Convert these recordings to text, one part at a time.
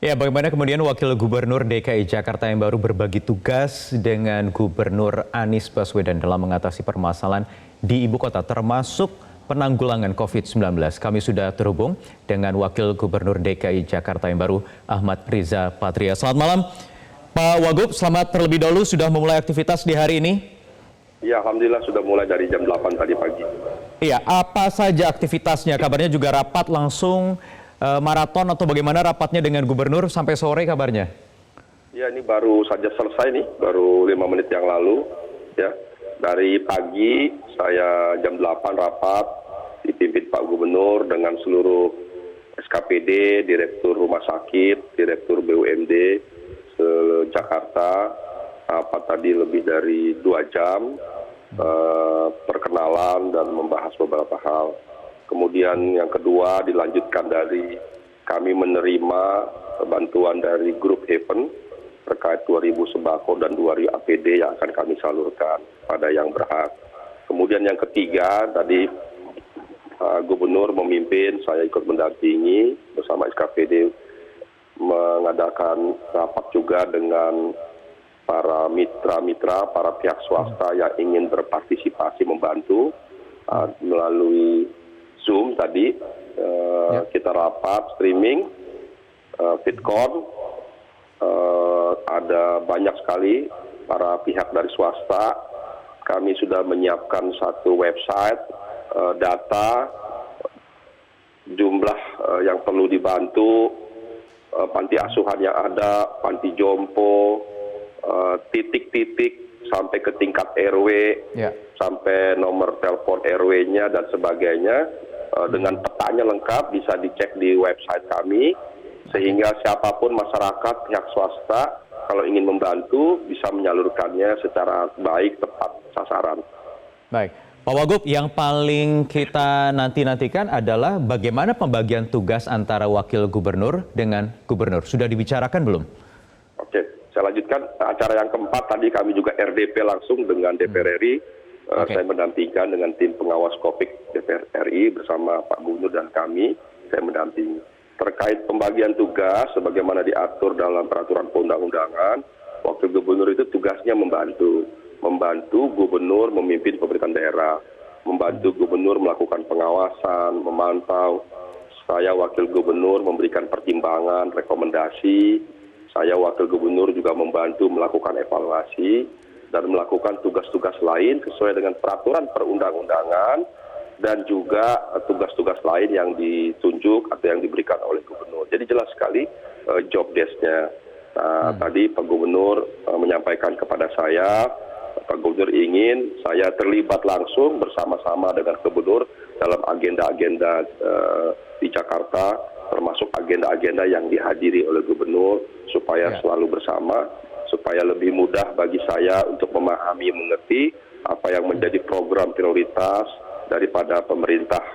Ya, bagaimana kemudian Wakil Gubernur DKI Jakarta yang baru berbagi tugas dengan Gubernur Anies Baswedan dalam mengatasi permasalahan di ibu kota termasuk penanggulangan COVID-19. Kami sudah terhubung dengan Wakil Gubernur DKI Jakarta yang baru Ahmad Riza Patria. Selamat malam Pak Wagub, selamat terlebih dahulu sudah memulai aktivitas di hari ini. Ya, alhamdulillah sudah mulai dari jam 8 tadi pagi. Iya, apa saja aktivitasnya? Kabarnya juga rapat langsung maraton atau bagaimana rapatnya dengan gubernur sampai sore kabarnya? Ya, ini baru saja selesai nih, baru 5 menit yang lalu. Ya, dari pagi saya jam 8 rapat dipimpin Pak Gubernur dengan seluruh SKPD, Direktur Rumah Sakit, Direktur BUMD Jakarta. Rapat tadi lebih dari 2 jam, perkenalan dan membahas beberapa hal. Kemudian yang kedua dilanjutkan dari kami menerima bantuan dari Grup Heaven terkait 2.000 sembako dan 2.000 APD yang akan kami salurkan pada yang berhak. Kemudian yang ketiga tadi Gubernur memimpin, saya ikut mendampingi bersama SKPD mengadakan rapat juga dengan para mitra-mitra, para pihak swasta yang ingin berpartisipasi membantu melalui Zoom tadi. Kita rapat streaming, Fitcon, ada banyak sekali para pihak dari swasta. Kami sudah menyiapkan satu website, data, jumlah yang perlu dibantu, panti asuhan yang ada, panti jompo, titik-titik sampai ke tingkat RW, sampai nomor telepon RW-nya dan sebagainya. Dengan petanya lengkap bisa dicek di website kami, sehingga siapapun masyarakat, pihak swasta, kalau ingin membantu bisa menyalurkannya secara baik, tepat sasaran. Baik, Pak Wagub, yang paling kita nantikan adalah bagaimana pembagian tugas antara Wakil Gubernur dengan Gubernur. Sudah dibicarakan belum? Oke, saya lanjutkan. Acara yang keempat tadi kami juga RDP langsung dengan DPR RI. Saya mendampingkan dengan tim pengawas COVID DPR RI bersama Pak Gubernur dan kami, saya mendampingi. Terkait pembagian tugas, sebagaimana diatur dalam peraturan perundang-undangan, Wakil Gubernur itu tugasnya membantu Gubernur memimpin pemerintahan daerah, membantu Gubernur melakukan pengawasan, memantau. Saya Wakil Gubernur memberikan pertimbangan, rekomendasi. Saya Wakil Gubernur juga membantu melakukan evaluasi dan melakukan tugas-tugas lain sesuai dengan peraturan perundang-undangan dan juga tugas-tugas lain yang ditunjuk atau yang diberikan oleh Gubernur. Jadi jelas sekali job desk-nya. Tadi Pak Gubernur menyampaikan kepada saya, Pak Gubernur ingin saya terlibat langsung bersama-sama dengan Gubernur dalam agenda-agenda di Jakarta, termasuk agenda-agenda yang dihadiri oleh Gubernur, supaya selalu bersama, supaya lebih mudah bagi saya untuk memahami, mengerti apa yang menjadi program prioritas daripada pemerintah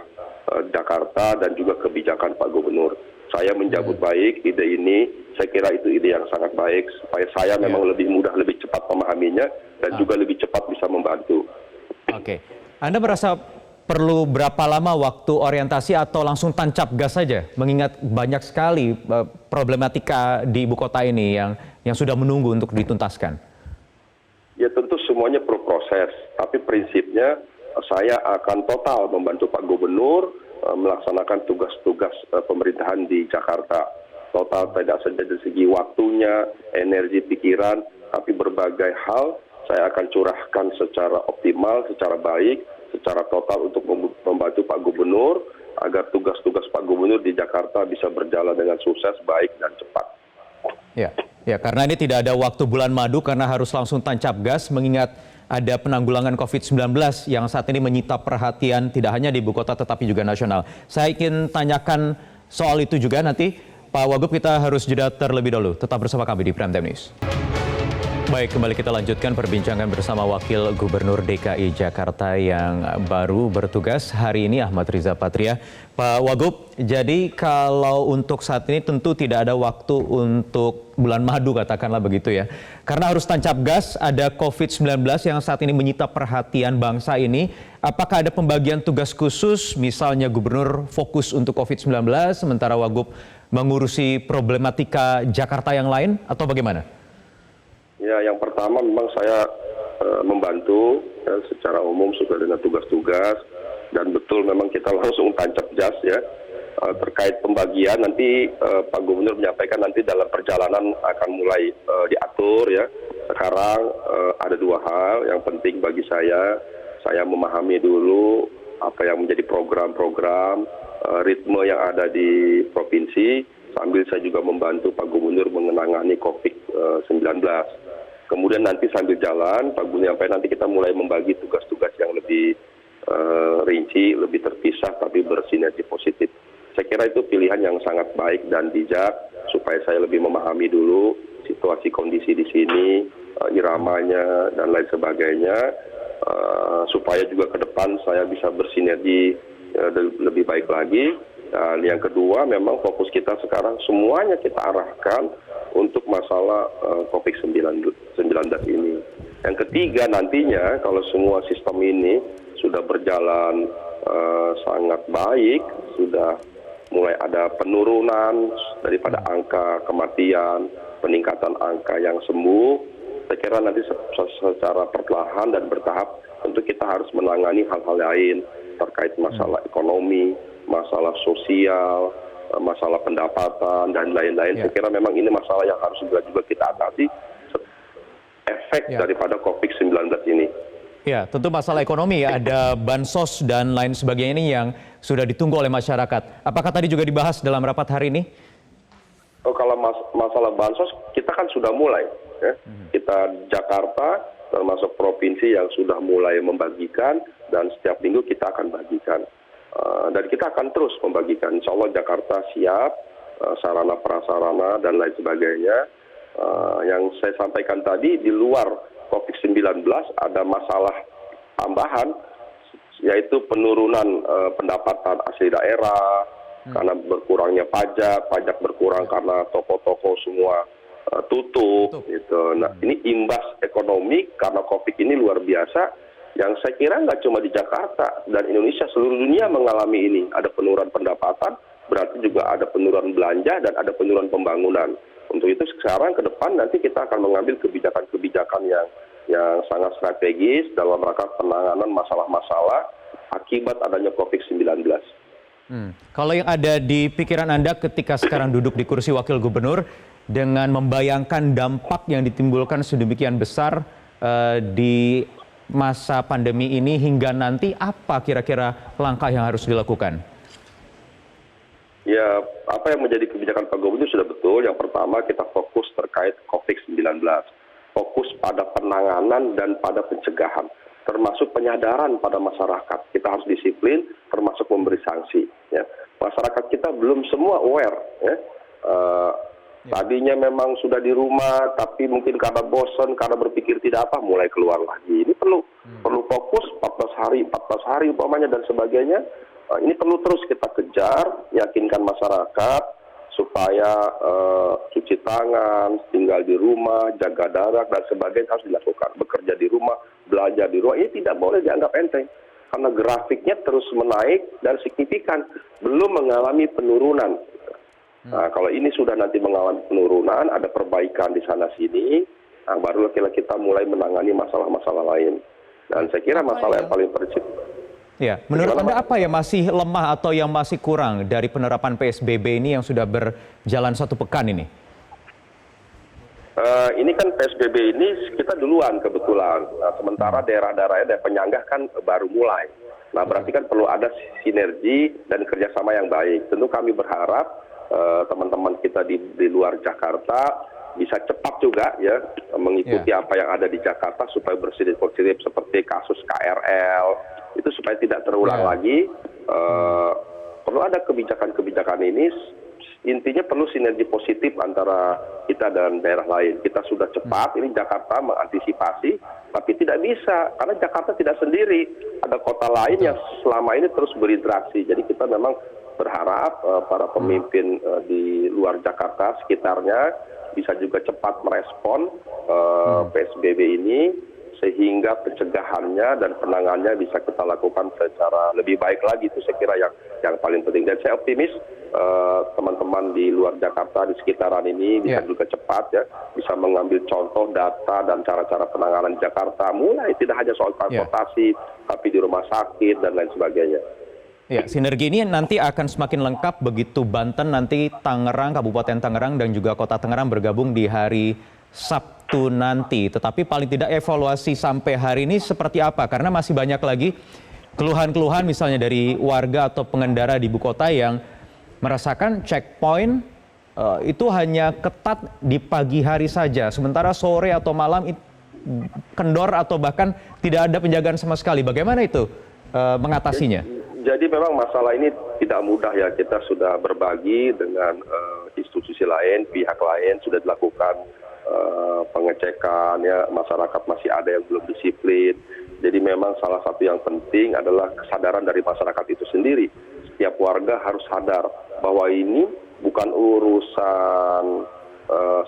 Jakarta dan juga kebijakan Pak Gubernur. Saya menjambut baik ide ini, saya kira itu ide yang sangat baik, supaya saya memang lebih mudah, lebih cepat memahaminya, dan juga lebih cepat bisa membantu. Oke, Anda merasa perlu berapa lama waktu orientasi atau langsung tancap gas saja, mengingat banyak sekali problematika di ibu kota ini yang sudah menunggu untuk dituntaskan? Ya tentu semuanya perlu proses, tapi prinsipnya saya akan total membantu Pak Gubernur melaksanakan tugas-tugas pemerintahan di Jakarta. Total tidak saja dari segi waktunya, energi, pikiran, tapi berbagai hal saya akan curahkan secara optimal, secara baik, secara total untuk membantu Pak Gubernur agar tugas-tugas Pak Gubernur di Jakarta bisa berjalan dengan sukses, baik, dan cepat. Ya, karena ini tidak ada waktu bulan madu karena harus langsung tancap gas mengingat ada penanggulangan COVID-19 yang saat ini menyita perhatian tidak hanya di ibu kota tetapi juga nasional. Saya ingin tanyakan soal itu juga nanti. Pak Wagub, kita harus jeda terlebih dahulu. Tetap bersama kami di Prime Time News. Baik, kembali kita lanjutkan perbincangan bersama Wakil Gubernur DKI Jakarta yang baru bertugas hari ini, Ahmad Riza Patria. Pak Wagub, jadi kalau untuk saat ini tentu tidak ada waktu untuk bulan madu, katakanlah begitu ya. Karena harus tancap gas, ada COVID-19 yang saat ini menyita perhatian bangsa ini. Apakah ada pembagian tugas khusus, misalnya Gubernur fokus untuk COVID-19, sementara Wagub mengurusi problematika Jakarta yang lain, atau bagaimana? Ya, yang pertama memang saya membantu ya, secara umum sesuai dengan tugas-tugas, dan betul memang kita langsung tancap gas ya. Terkait pembagian nanti Pak Gubernur menyampaikan nanti dalam perjalanan akan mulai diatur ya. Sekarang ada dua hal yang penting bagi saya memahami dulu apa yang menjadi program-program, ritme yang ada di provinsi, sambil saya juga membantu Pak Gubernur mengenangani COVID-19. Kemudian nanti sambil jalan, Pak Gubernur sampai nanti kita mulai membagi tugas-tugas yang lebih rinci, lebih terpisah, tapi bersinergi positif. Saya kira itu pilihan yang sangat baik dan bijak, supaya saya lebih memahami dulu situasi kondisi di sini, iramanya, dan lain sebagainya, supaya juga ke depan saya bisa bersinergi lebih baik lagi. Dan yang kedua, memang fokus kita sekarang semuanya kita arahkan untuk masalah COVID-19 ini. Yang ketiga, nantinya kalau semua sistem ini sudah berjalan sangat baik, sudah mulai ada penurunan daripada angka kematian, peningkatan angka yang sembuh, saya kira nanti secara perlahan dan bertahap tentu kita harus menangani hal-hal lain terkait masalah ekonomi, masalah sosial, masalah pendapatan, dan lain-lain. Saya kira memang ini masalah yang harus juga kita atasi efek daripada COVID-19 ini. Ya, tentu masalah ekonomi, ada bansos dan lain sebagainya ini yang sudah ditunggu oleh masyarakat. Apakah tadi juga dibahas dalam rapat hari ini? Oh, kalau masalah bansos, kita kan sudah mulai. Ya. Kita Jakarta, termasuk provinsi yang sudah mulai membagikan, dan setiap minggu kita akan bagikan. Dan kita akan terus membagikan. Insya Allah Jakarta siap, sarana prasarana dan lain sebagainya. Yang saya sampaikan tadi, di luar COVID-19 ada masalah tambahan, yaitu penurunan pendapatan asli daerah, karena berkurangnya pajak berkurang karena toko-toko semua tutup. Gitu. Nah, ini imbas ekonomi karena COVID ini luar biasa, yang saya kira nggak cuma di Jakarta dan Indonesia, seluruh dunia mengalami ini. Ada penurunan pendapatan, berarti juga ada penurunan belanja dan ada penurunan pembangunan. Untuk itu sekarang ke depan nanti kita akan mengambil kebijakan-kebijakan yang sangat strategis dalam rangka penanganan masalah-masalah akibat adanya COVID-19. Kalau yang ada di pikiran Anda ketika sekarang duduk di kursi Wakil Gubernur, dengan membayangkan dampak yang ditimbulkan sedemikian besar di masa pandemi ini hingga nanti, apa kira-kira langkah yang harus dilakukan? Ya, apa yang menjadi kebijakan Pak Gubernur sudah betul. Yang pertama, kita fokus terkait COVID-19. Fokus pada penanganan dan pada pencegahan, termasuk penyadaran pada masyarakat. Kita harus disiplin, termasuk memberi sanksi. Ya. Masyarakat kita belum semua aware. Ya. Tadinya memang sudah di rumah, tapi mungkin karena bosan, karena berpikir tidak apa, mulai keluar lagi. Ini perlu fokus 14 hari umpamanya dan sebagainya. Ini perlu terus kita kejar, yakinkan masyarakat supaya cuci tangan, tinggal di rumah, jaga jarak dan sebagainya harus dilakukan. Bekerja di rumah, belajar di rumah, ini tidak boleh dianggap enteng. Karena grafiknya terus menaik dan signifikan, belum mengalami penurunan. Nah, kalau ini sudah nanti mengalami penurunan, ada perbaikan di sana-sini, nah, barulah kita mulai menangani masalah-masalah lain. Dan saya kira masalah yang paling prinsip. Ya, menurut Anda apa yang masih lemah atau yang masih kurang dari penerapan PSBB ini yang sudah berjalan 1 pekan ini? Ini kan PSBB ini kita duluan kebetulan. Nah, sementara daerah-daerah penyangga kan baru mulai. Nah, berarti kan perlu ada sinergi dan kerjasama yang baik. Tentu kami berharap teman-teman kita di luar Jakarta bisa cepat juga ya mengikuti apa yang ada di Jakarta supaya bersinergi seperti kasus KRL. Itu supaya tidak terulang lagi, perlu ada kebijakan-kebijakan ini intinya perlu sinergi positif antara kita dan daerah lain. Kita sudah cepat, ini Jakarta mengantisipasi, tapi tidak bisa karena Jakarta tidak sendiri. Ada kota lain yang selama ini terus berinteraksi. Jadi kita memang berharap para pemimpin di luar Jakarta sekitarnya bisa juga cepat merespon PSBB ini sehingga pencegahannya dan penanganannya bisa kita lakukan secara lebih baik lagi. Itu saya kira yang paling penting. Dan saya optimis teman-teman di luar Jakarta di sekitaran ini bisa juga cepat ya, bisa mengambil contoh data dan cara-cara penanganan Jakarta, mulai tidak hanya soal transportasi, tapi di rumah sakit dan lain sebagainya. Ya, sinergi ini nanti akan semakin lengkap begitu Banten, nanti Tangerang, Kabupaten Tangerang dan juga Kota Tangerang bergabung di hari Sabtu nanti. Tetapi paling tidak evaluasi sampai hari ini seperti apa? Karena masih banyak lagi keluhan-keluhan misalnya dari warga atau pengendara di ibu kota yang merasakan checkpoint itu hanya ketat di pagi hari saja. Sementara sore atau malam kendor atau bahkan tidak ada penjagaan sama sekali. Bagaimana itu mengatasinya? Jadi memang masalah ini tidak mudah ya. Kita sudah berbagi dengan institusi lain, pihak lain, sudah dilakukan pengecekan ya, masyarakat masih ada yang belum disiplin. Jadi memang salah satu yang penting adalah kesadaran dari masyarakat itu sendiri. Setiap warga harus sadar bahwa ini bukan urusan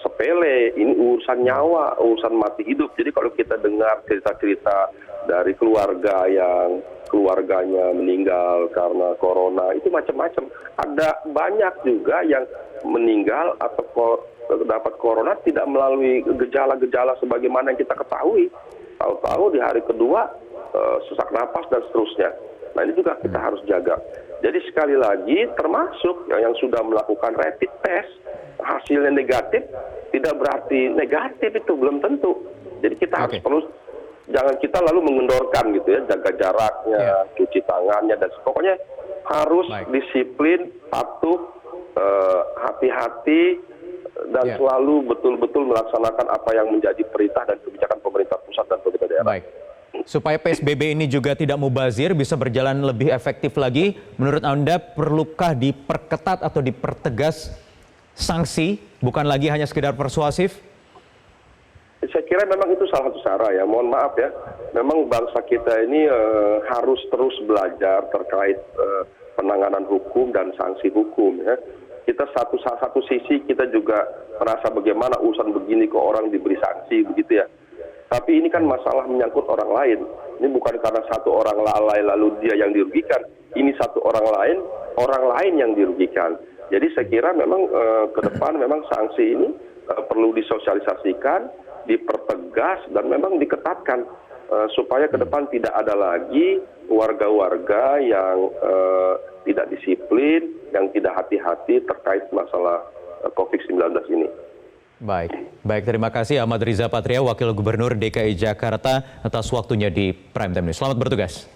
sepele, ini urusan nyawa, urusan mati hidup. Jadi kalau kita dengar cerita-cerita dari keluarga yang keluarganya meninggal karena corona, itu macam-macam. Ada banyak juga yang meninggal atau dapat corona tidak melalui gejala-gejala sebagaimana yang kita ketahui. Tahu-tahu di hari kedua sesak napas dan seterusnya. Nah ini juga kita harus jaga. Jadi sekali lagi termasuk yang sudah melakukan rapid test, hasilnya negatif, tidak berarti negatif, itu belum tentu. Jadi kita harus perlu, jangan kita lalu mengendorkan gitu ya, jaga jaraknya, cuci tangannya, dan pokoknya harus disiplin, patuh, hati-hati, dan selalu betul-betul melaksanakan apa yang menjadi perintah dan kebijakan pemerintah pusat dan pemerintah daerah. Baik. Supaya PSBB ini juga tidak mubazir, bisa berjalan lebih efektif lagi, menurut Anda perlukah diperketat atau dipertegas sanksi, bukan lagi hanya sekedar persuasif? Saya kira memang itu salah satu cara ya, mohon maaf ya. Memang bangsa kita ini harus terus belajar terkait penanganan hukum dan sanksi hukum ya. Kita satu sisi kita juga merasa bagaimana urusan begini kok orang diberi sanksi begitu ya. Tapi ini kan masalah menyangkut orang lain. Ini bukan karena satu orang lalai lalu dia yang dirugikan. Ini satu orang lain yang dirugikan. Jadi saya kira memang ke depan memang sanksi ini perlu disosialisasikan, dipertegas dan memang diketatkan supaya ke depan tidak ada lagi warga-warga yang tidak disiplin, yang tidak hati-hati terkait masalah COVID-19 ini. Baik, terima kasih Ahmad Riza Patria, Wakil Gubernur DKI Jakarta atas waktunya di Prime Time News. Selamat bertugas.